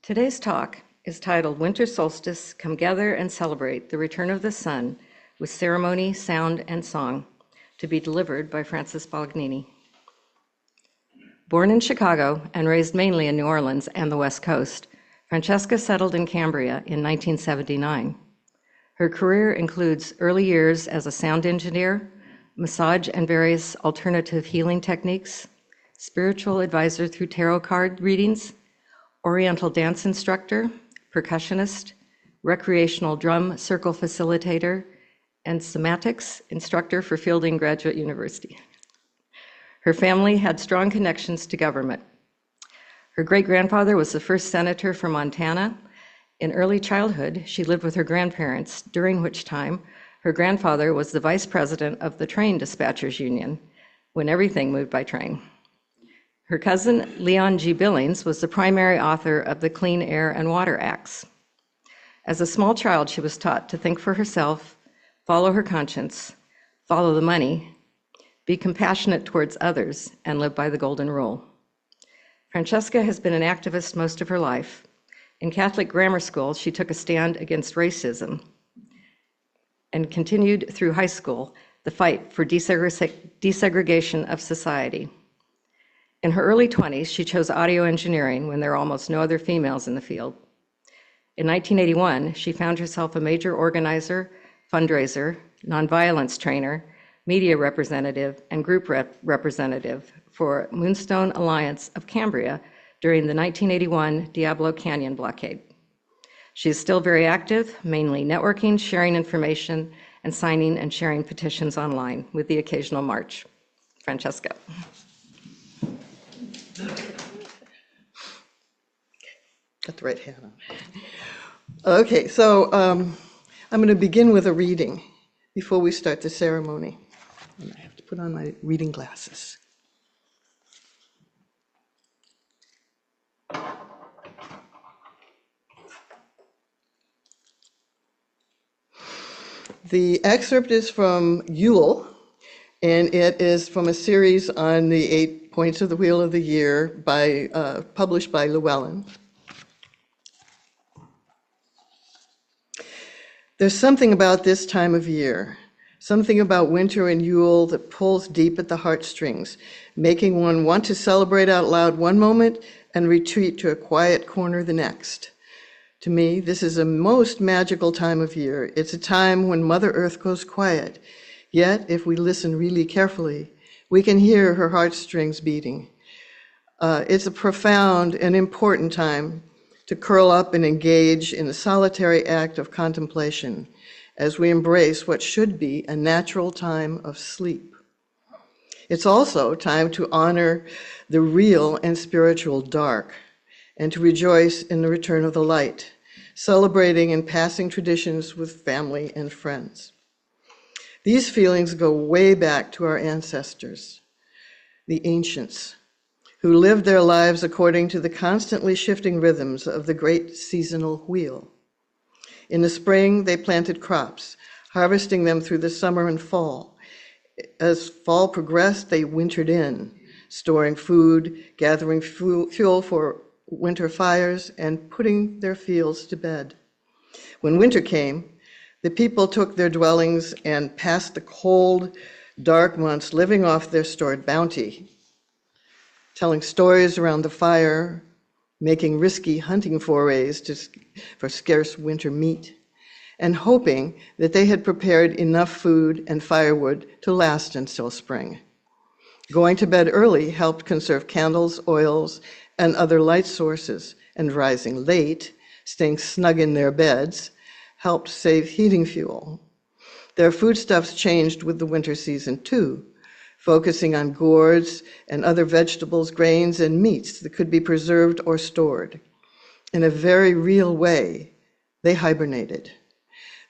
Today's talk is titled Winter Solstice, Come Gather and Celebrate the Return of the Sun with Ceremony, Sound, and Song, to be delivered by Francis Bolognini. Born in Chicago and raised mainly in New Orleans and the West Coast, Francesca settled in Cambria in 1979. Her career includes early years as a sound engineer, massage and various alternative healing techniques, spiritual advisor through tarot card readings, Oriental dance instructor, percussionist, recreational drum circle facilitator, and somatics instructor for Fielding Graduate University. Her family had strong connections to government. Her great-grandfather was the first senator from Montana. In early childhood, she lived with her grandparents, during which time her grandfather was the vice president of the Train Dispatchers Union, when everything moved by train. Her cousin, Leon G. Billings, was the primary author of the Clean Air and Water Acts. As a small child, she was taught to think for herself, follow her conscience, follow the money, be compassionate towards others, and live by the golden rule. Francesca has been an activist most of her life. In Catholic grammar school, she took a stand against racism and continued through high school the fight for desegregation of society. In her early 20s, she chose audio engineering when there were almost no other females in the field. In 1981, she found herself a major organizer, fundraiser, nonviolence trainer, media representative, and group representative for Moonstone Alliance of Cambria during the 1981 Diablo Canyon blockade. She is still very active, mainly networking, sharing information, and signing and sharing petitions online with the occasional march. Francesca. Got the right hat on. Okay, so I'm going to begin with a reading before we start the ceremony. And I have to put on my reading glasses. The excerpt is from Yule, and it is from a series on the 8 points of the Wheel of the Year published by Llewellyn. There's something about this time of year, something about winter and Yule that pulls deep at the heartstrings, making one want to celebrate out loud one moment and retreat to a quiet corner the next. To me, this is a most magical time of year. It's a time when Mother Earth goes quiet. Yet, if we listen really carefully, we can hear her heartstrings beating. It's a profound and important time to curl up and engage in the solitary act of contemplation as we embrace what should be a natural time of sleep. It's also time to honor the real and spiritual dark and to rejoice in the return of the light, celebrating and passing traditions with family and friends. These feelings go way back to our ancestors, the ancients, who lived their lives according to the constantly shifting rhythms of the great seasonal wheel. In the spring, they planted crops, harvesting them through the summer and fall. As fall progressed, they wintered in, storing food, gathering fuel for winter fires, and putting their fields to bed. When winter came, the people took their dwellings and passed the cold, dark months living off their stored bounty, telling stories around the fire, making risky hunting forays for scarce winter meat, and hoping that they had prepared enough food and firewood to last until spring. Going to bed early helped conserve candles, oils, and other light sources, and rising late, staying snug in their beds, helped save heating fuel. Their foodstuffs changed with the winter season too, focusing on gourds and other vegetables, grains, and meats that could be preserved or stored. In a very real way, they hibernated,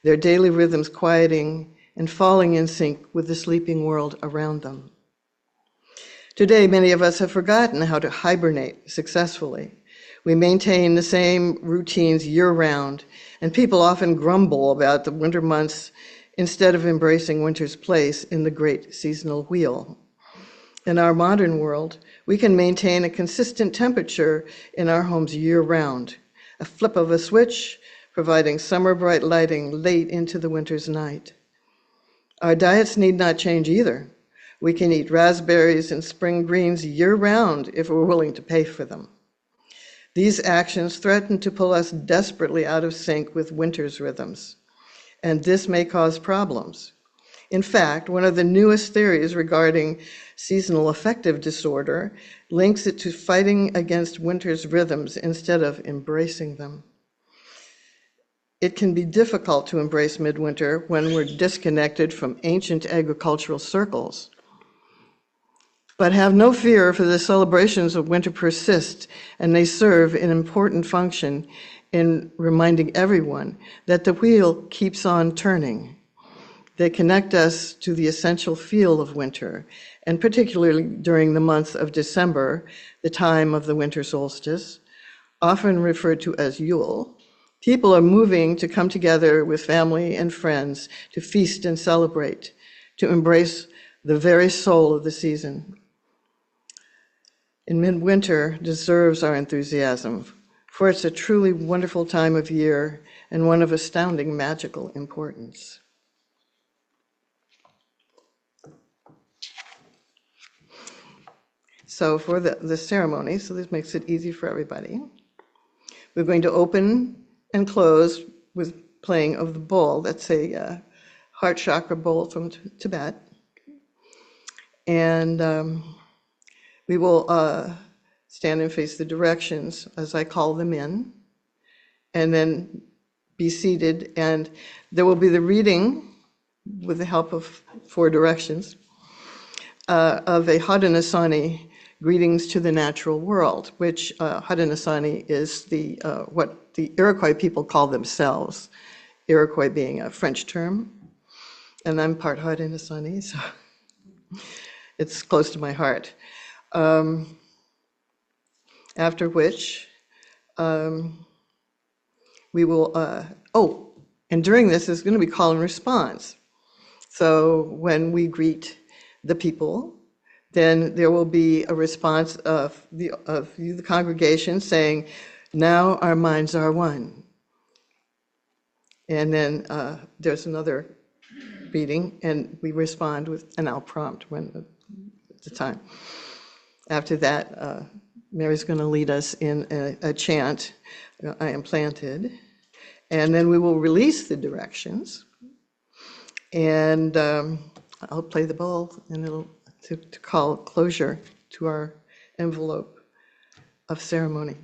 their daily rhythms quieting and falling in sync with the sleeping world around them. Today, many of us have forgotten how to hibernate successfully. We maintain the same routines year-round, and people often grumble about the winter months instead of embracing winter's place in the great seasonal wheel. In our modern world, we can maintain a consistent temperature in our homes year-round, a flip of a switch, providing summer bright lighting late into the winter's night. Our diets need not change either. We can eat raspberries and spring greens year-round if we're willing to pay for them. These actions threaten to pull us desperately out of sync with winter's rhythms, and this may cause problems. In fact, one of the newest theories regarding seasonal affective disorder links it to fighting against winter's rhythms instead of embracing them. It can be difficult to embrace midwinter when we're disconnected from ancient agricultural circles. But have no fear, for the celebrations of winter persist, and they serve an important function in reminding everyone that the wheel keeps on turning. They connect us to the essential feel of winter, and particularly during the month of December, the time of the winter solstice, often referred to as Yule. People are moving to come together with family and friends to feast and celebrate, to embrace the very soul of the season. In midwinter deserves our enthusiasm, for it's a truly wonderful time of year and one of astounding magical importance. So for the ceremony, so this makes it easy for everybody, we're going to open and close with playing of the bowl. That's a heart chakra bowl from Tibet. And we will stand and face the directions as I call them in, and then be seated. And there will be the reading, with the help of 4 directions, of a Haudenosaunee, Greetings to the Natural World, which Haudenosaunee is what the Iroquois people call themselves, Iroquois being a French term. And I'm part Haudenosaunee, so it's close to my heart. After which, we will, and during this is going to be call and response. So when we greet the people, then there will be a response of the congregation saying, "Now our minds are one." And then there's another reading, and we respond with an I'll prompt when at the time. After that, Mary's going to lead us in a chant, "I am planted," and then we will release the directions, and I'll play the bowl, and it'll to call closure to our envelope of ceremony.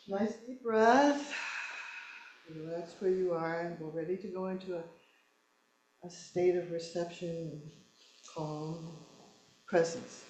Nice deep breath. Relax where you are, and we're ready to go into a state of reception and calm presence.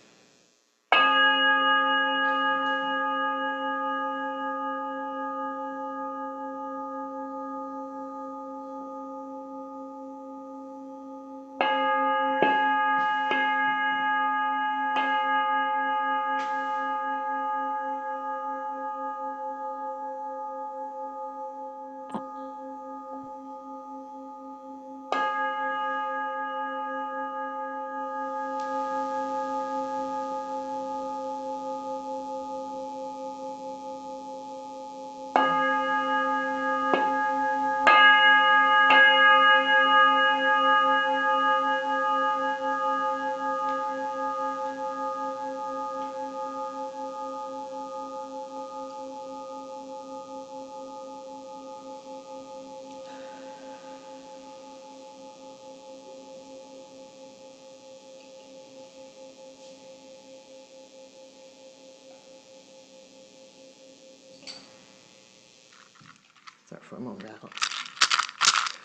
Start for a moment.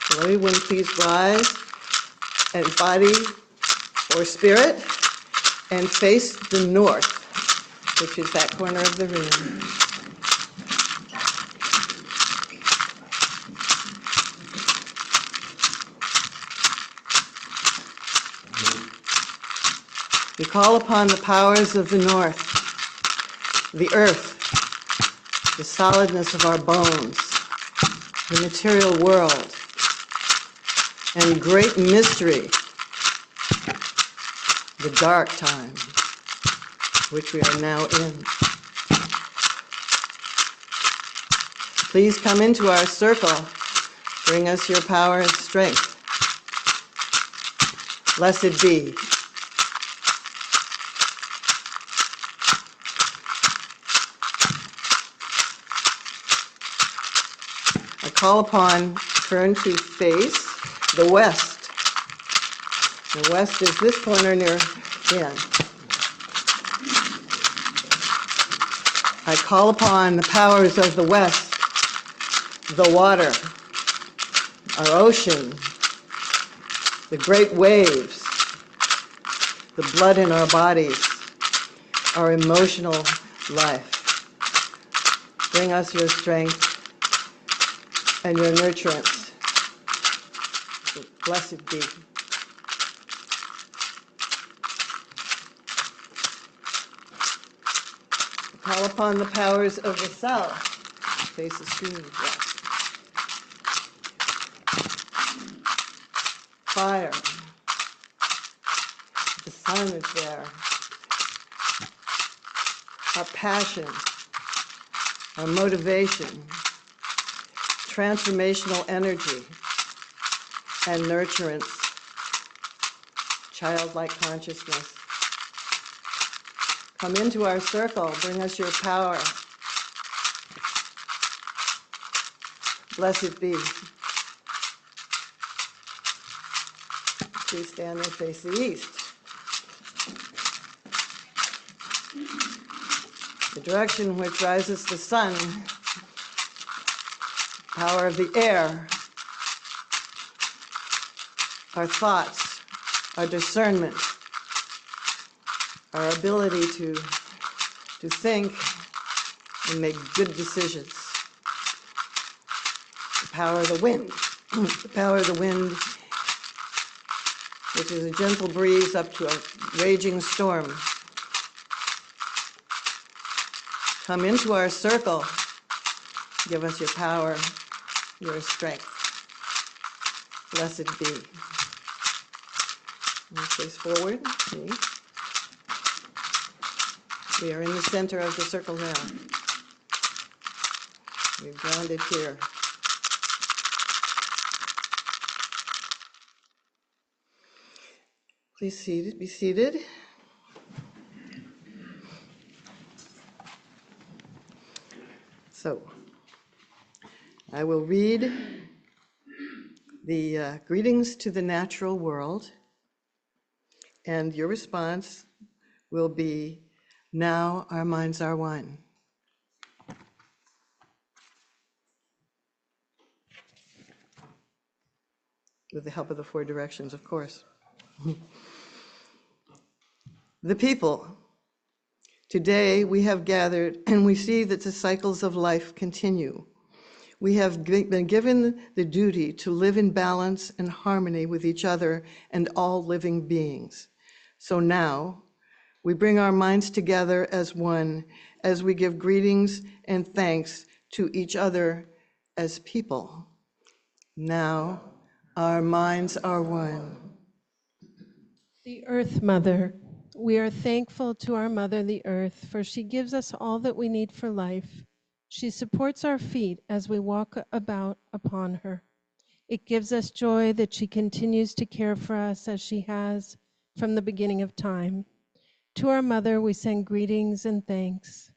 So everyone please rise, and body or spirit, and face the north, which is that corner of the room. We call upon the powers of the north, the earth, the solidness of our bones, the material world, and great mystery, the dark time, which we are now in. Please come into our circle. Bring us your power and strength. Blessed be. I call upon Fern to face the west. The west is this corner near Dan. I call upon the powers of the west, the water, our ocean, the great waves, the blood in our bodies, our emotional life. Bring us your strength and your nurturance. Blessed be. Call upon the powers of the south. Face the screen, yes. Fire. The sun is there. Our passion, our motivation, transformational energy, and nurturance, childlike consciousness. Come into our circle, bring us your power. Blessed be. Please stand and face the east. The direction which rises the sun, power of the air, our thoughts, our discernment, our ability to think and make good decisions. The power of the wind, the power of the wind, which is a gentle breeze up to a raging storm. Come into our circle. Give us your power, your strength. Blessed be. And face forward, please. We are in the center of the circle now. We've grounded here. Please be seated. So, I will read the greetings to the natural world, and your response will be, now our minds are one. With the help of the four directions, of course. The people. Today we have gathered and we see that the cycles of life continue. We have been given the duty to live in balance and harmony with each other and all living beings. So now we bring our minds together as one as we give greetings and thanks to each other as people. Now our minds are one. The Earth Mother. We are thankful to our Mother, the Earth, for she gives us all that we need for life. She supports our feet as we walk about upon her. It gives us joy that she continues to care for us as she has from the beginning of time. To our Mother, we send greetings and thanks.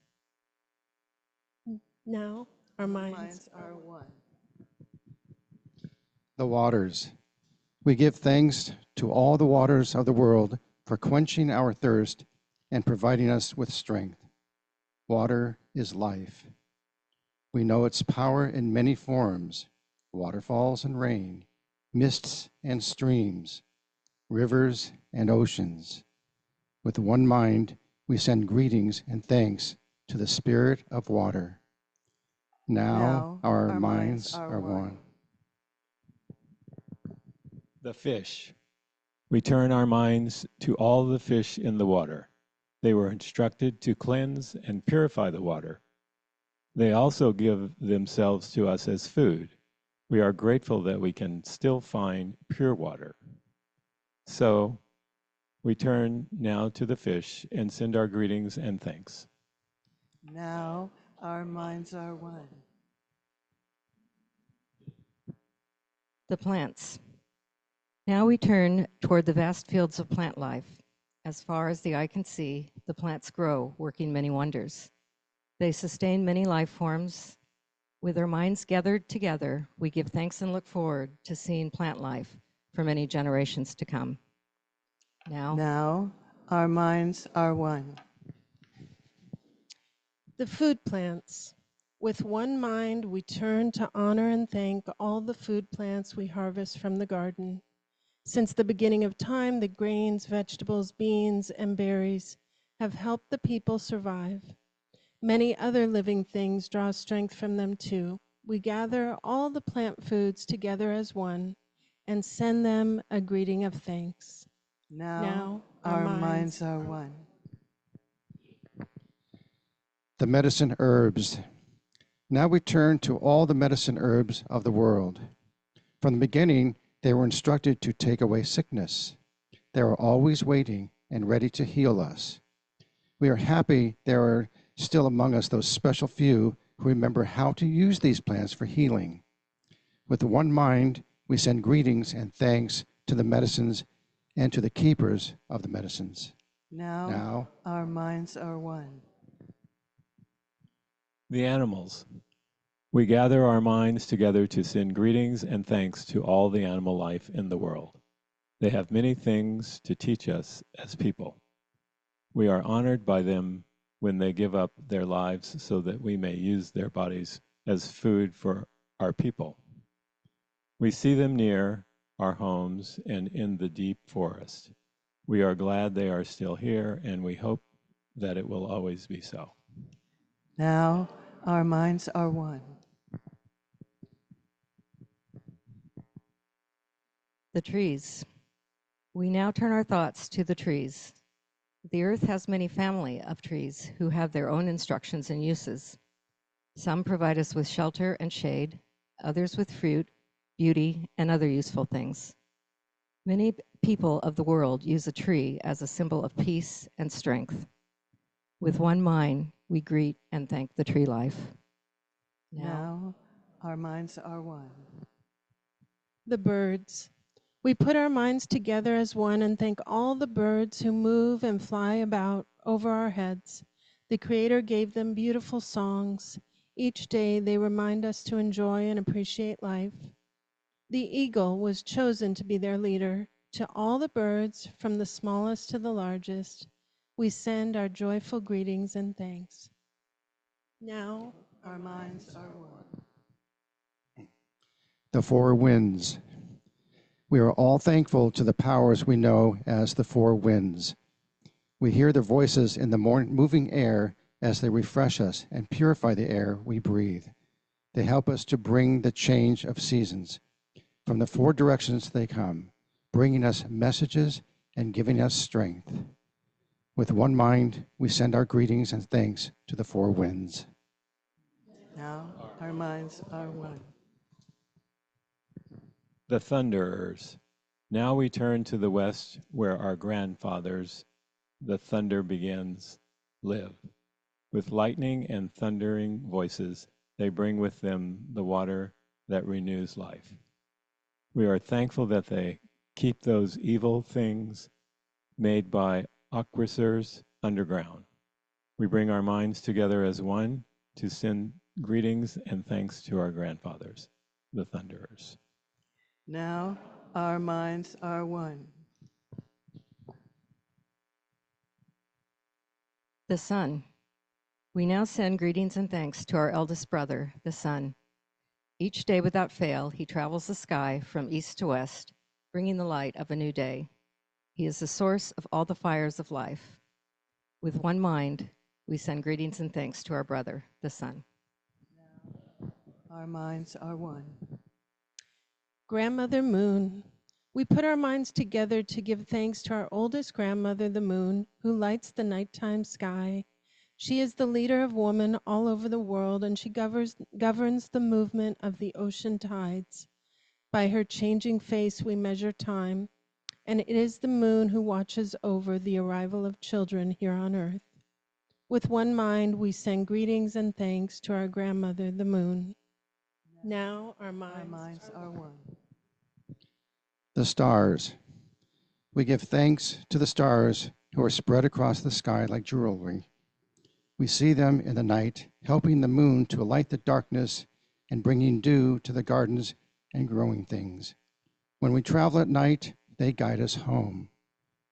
Now, our minds are one. The waters. We give thanks to all the waters of the world for quenching our thirst and providing us with strength. Water is life. We know its power in many forms: waterfalls and rain, mists and streams, rivers and oceans. With one mind, we send greetings and thanks to the Spirit of water. Now our minds are one. The fish. We turn our minds to all the fish in the water. They were instructed to cleanse and purify the water. They also give themselves to us as food. We are grateful that we can still find pure water. So we turn now to the fish and send our greetings and thanks. Now our minds are one. The plants. Now we turn toward the vast fields of plant life. As far as the eye can see, the plants grow, working many wonders. They sustain many life forms. With our minds gathered together, we give thanks and look forward to seeing plant life for many generations to come. Now our minds are one. The food plants. With one mind, we turn to honor and thank all the food plants we harvest from the garden. Since the beginning of time, the grains, vegetables, beans, and berries have helped the people survive. Many other living things draw strength from them too. We gather all the plant foods together as one and send them a greeting of thanks. Now our minds are one. The medicine herbs. Now we turn to all the medicine herbs of the world. From the beginning, they were instructed to take away sickness. They are always waiting and ready to heal us. We are happy there are still among us those special few who remember how to use these plants for healing. With one mind, we send greetings and thanks to the medicines and to the keepers of the medicines. Now our minds are one. The animals. We gather our minds together to send greetings and thanks to all the animal life in the world. They have many things to teach us as people. We are honored by them when they give up their lives so that we may use their bodies as food for our people. We see them near our homes and in the deep forest. We are glad they are still here, and we hope that it will always be so. Now our minds are one. The trees. We now turn our thoughts to the trees. The earth has many family of trees who have their own instructions and uses. Some provide us with shelter and shade, others with fruit, beauty, and other useful things. Many people of the world use a tree as a symbol of peace and strength. With one mind, we greet and thank the tree life. Now our minds are one. The birds. We put our minds together as one and thank all the birds who move and fly about over our heads. The Creator gave them beautiful songs. Each day they remind us to enjoy and appreciate life. The eagle was chosen to be their leader. To all the birds, from the smallest to the largest, we send our joyful greetings and thanks. Now Our minds are one. The four winds. We are all thankful to the powers we know as the four winds. We hear their voices in the moving air as they refresh us and purify the air we breathe. They help us to bring the change of seasons. From the four directions they come, bringing us messages and giving us strength. With one mind, we send our greetings and thanks to the four winds. Now our minds are one. The thunderers. Now we turn to the west where our grandfathers, the thunder begins, live. With lightning and thundering voices, they bring with them the water that renews life. We are thankful that they keep those evil things made by aquasers underground. We bring our minds together as one to send greetings and thanks to our grandfathers, the thunderers. Now our minds are one. The sun. We now send greetings and thanks to our eldest brother, the sun. Each day without fail, he travels the sky from east to west, bringing the light of a new day. He is the source of all the fires of life. With one mind, we send greetings and thanks to our brother, the sun. Our minds are one. Grandmother Moon. We put our minds together to give thanks to our oldest grandmother, the moon, who lights the nighttime sky. She is the leader of women all over the world, and she governs the movement of the ocean tides. By her changing face, we measure time, and it is the moon who watches over the arrival of children here on earth. With one mind, we send greetings and thanks to our grandmother, the moon. Now our Our minds minds are one. The stars. We give thanks to the stars who are spread across the sky like jewelry. We see them in the night, helping the moon to light the darkness and bringing dew to the gardens and growing things. When we travel at night, they guide us home.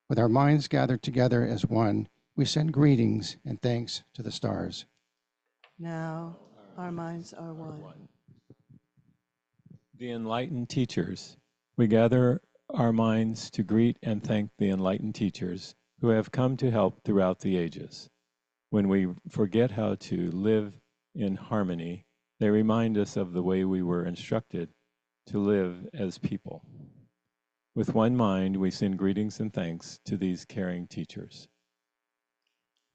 With our minds gathered together as one, we send greetings and thanks to the stars. Now our minds are one. The enlightened teachers. We gather our minds to greet and thank the enlightened teachers who have come to help throughout the ages. When we forget how to live in harmony, they remind us of the way we were instructed to live as people. With one mind, we send greetings and thanks to these caring teachers.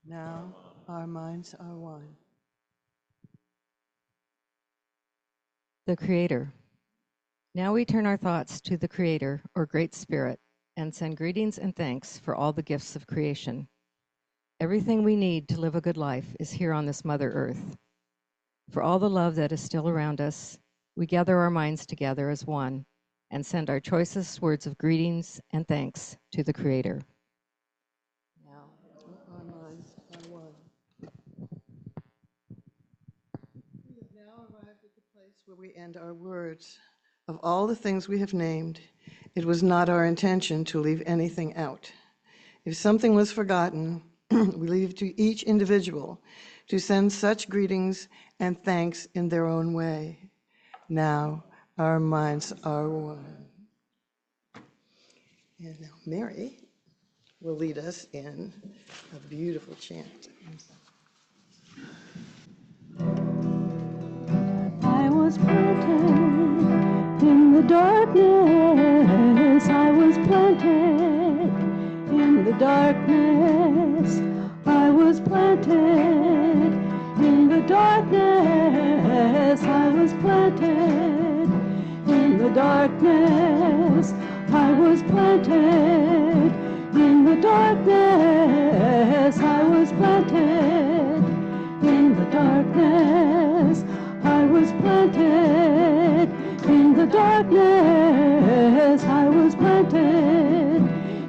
Now our minds are one. The Creator. Now we turn our thoughts to the Creator, or Great Spirit, and send greetings and thanks for all the gifts of creation. Everything we need to live a good life is here on this Mother Earth. For all the love that is still around us, we gather our minds together as one and send our choicest words of greetings and thanks to the Creator. Now, Our minds are one. We have now arrived at the place where we end our words. Of all the things we have named, it was not our intention to leave anything out. If something was forgotten, we leave it to each individual to send such greetings and thanks in their own way. Now our minds are one. And now Mary will lead us in a beautiful chant. I was planted in the darkness. I was planted in the darkness. I was planted in the darkness. I was planted in the darkness. I was planted in the darkness. I was planted in the darkness. I was planted in the darkness. I was planted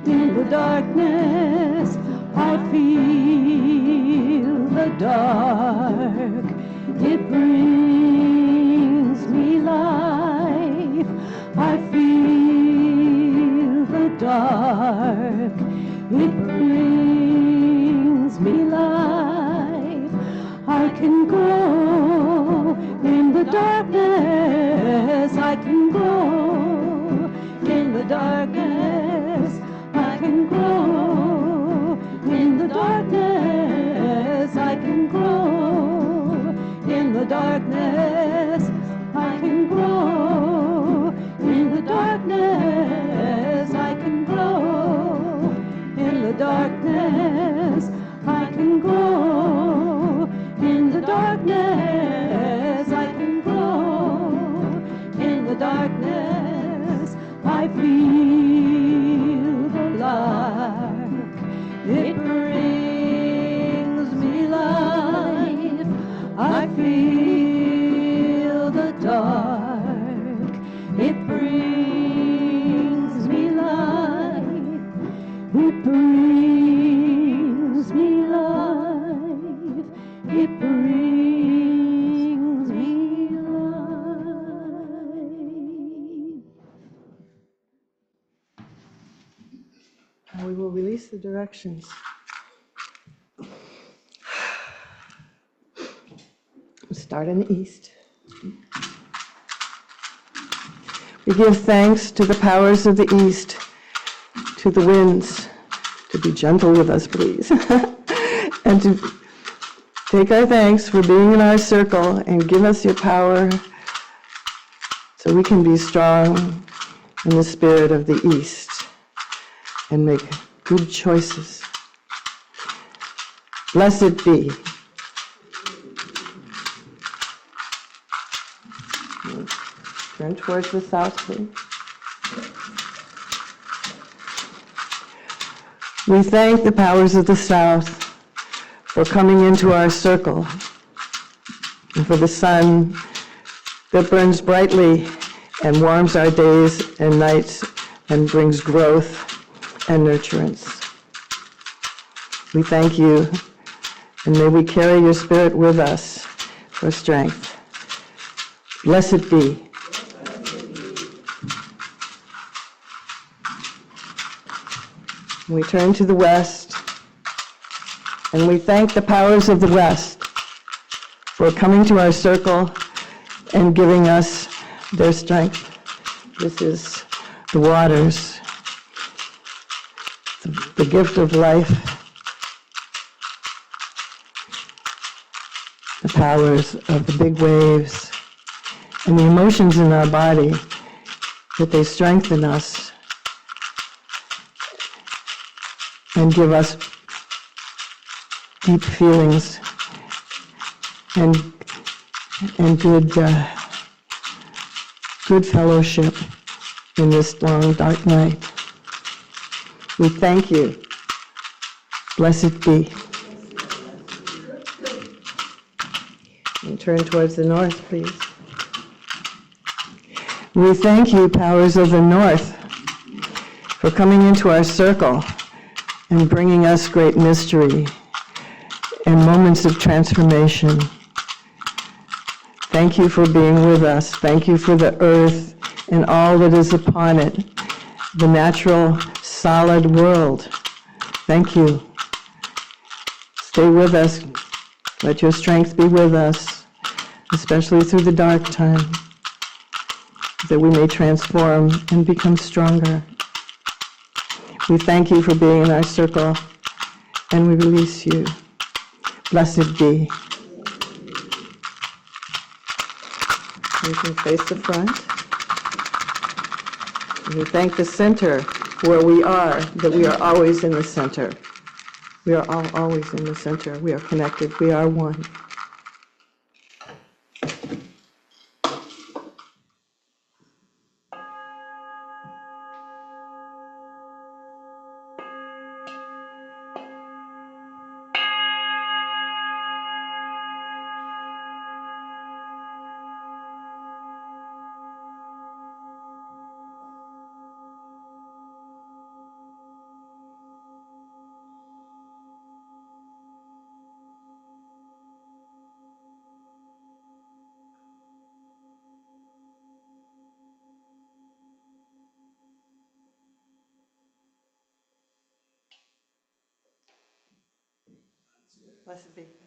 in the darkness. I feel the dark. It brings me life. I feel the dark. It brings me life. I can grow in the darkness. I can grow in the darkness. I can grow in the darkness. I can grow in the darkness. I can grow in the darkness. I can grow in the darkness. I can grow in the darkness. I can grow in the darkness. I feel the lark. It brings me life. I feel the dark. It brings me life. It brings me life. It brings me life. And we will release the directions. Start in the east. We give thanks to the powers of the east, to the winds, to be gentle with us, please, and to take our thanks for being in our circle and give us your power so we can be strong in the spirit of the east and make good choices. Blessed be. Turn towards the south, please. We thank the powers of the south for coming into our circle and for the sun that burns brightly and warms our days and nights and brings growth and nurturance. We thank you, and may we carry your spirit with us for strength. Blessed be. We turn to the West, and we thank the powers of the West for coming to our circle and giving us their strength. This is the waters, the gift of life, the powers of the big waves, and the emotions in our body, that they strengthen us and give us deep feelings and good fellowship in this long, dark night. We thank you. Blessed be. And turn towards the north, please. We thank you, powers of the north, for coming into our circle and bringing us great mystery and moments of transformation. Thank you for being with us. Thank you for the earth and all that is upon it, the natural, solid world. Thank you. Stay with us. Let your strength be with us, especially through the dark time, that we may transform and become stronger. We thank you for being in our circle, and we release you. Blessed be. You can face the front. And we thank the center where we are, that we are always in the center. We are all always in the center. We are connected. We are one. Blessed be.